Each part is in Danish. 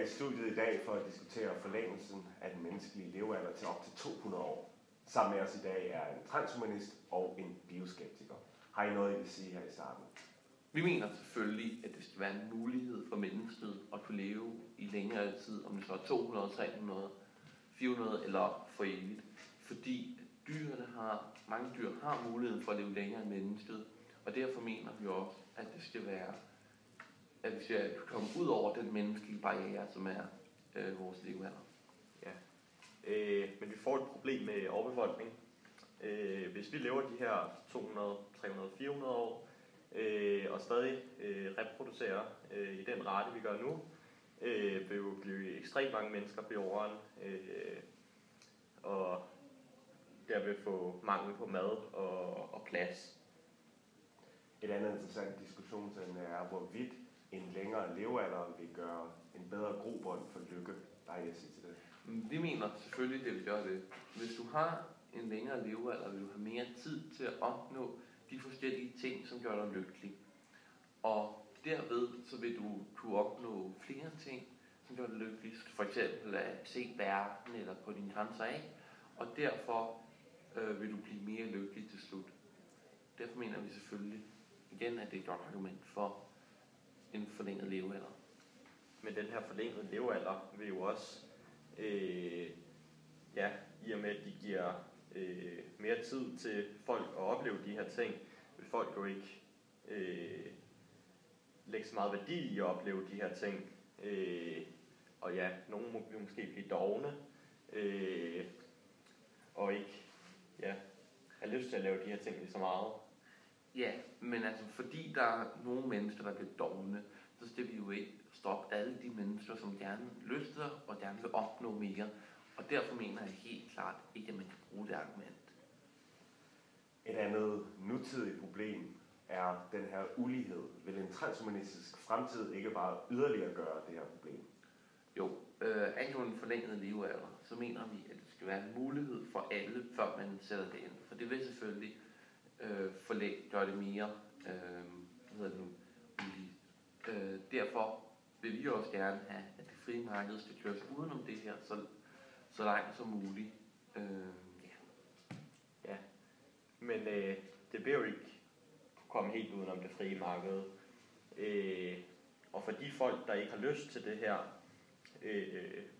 i studiet i dag for at diskutere forlængelsen af den menneskelige levealder til op til 200 år. Sammen med os i dag er en transhumanist og en bioskeptiker. Har I noget, I vil sige her i starten? Vi mener selvfølgelig, at det skal være en mulighed for mennesket at kunne leve i længere tid, om det så er 200, 300, 400 eller for evigt. Fordi mange dyr har muligheden for at leve længere end mennesket, og derfor mener vi også, at det skal være, at vi skal komme ud over den menneskelige barriere, som er vores levealder. Ja. Men vi får et problem med overbefolkning. Hvis vi lever de her 200, 300, 400 år, og stadig reproducerer i den rate, vi gør nu, vil jo blive ekstremt mange mennesker på jorden, og der vil få mangel på mad og plads. Et andet interessant diskussionsemne er, hvorvidt en længere levealder vil gøre en bedre grobund for lykke. Der er jeg sige til det. Vi mener selvfølgelig, det vil gøre det. Hvis du har en længere levealder, vil du have mere tid til at opnå de forskellige ting, som gør dig lykkelig. Og derved så vil du kunne opnå flere ting, som gør dig lykkelig. For eksempel at se verden eller på din grænser af. Og derfor vil du blive mere lykkelig til slut. Derfor mener vi selvfølgelig igen, at det er et godt argument for en forlænget levealder. Men den her forlængede levealder vil jo også, i og med at de giver mere tid til folk at opleve de her ting, vil folk jo ikke lægge så meget værdi i at opleve de her ting. Og ja, nogen vil måske blive dovne, og ikke have lyst til at lave de her ting lige så meget. Ja, men altså fordi der er nogle mennesker, der bliver dovne, så skal vi jo ikke stoppe alle de mennesker, som gerne lyster og gerne vil opnå mere. Og derfor mener jeg helt klart ikke, at man kan bruge det argument. Et andet nutidigt problem er den her ulighed. Vil en transhumanistisk fremtid ikke bare yderligere gøre det her problem? Jo, angående forlænget levealder, så mener vi, at det skal være en mulighed for alle, før man sætter det ind. For det vil selvfølgelig gøre det mere ulige. Derfor vil vi også gerne have, at det frie marked skal køres udenom det her så langt som muligt. Ja, men det vil jo ikke komme helt udenom det frie marked. Og for de folk, der ikke har lyst til det her,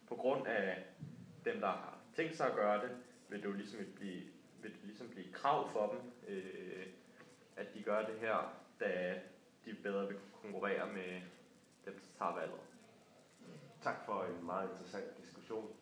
på grund af dem, der har tænkt sig at gøre det, vil det ligesom blive et krav for dem, at de gør det her, da de bedre vil konkurrere med dem, der tager valget. Tak for en meget interessant diskussion.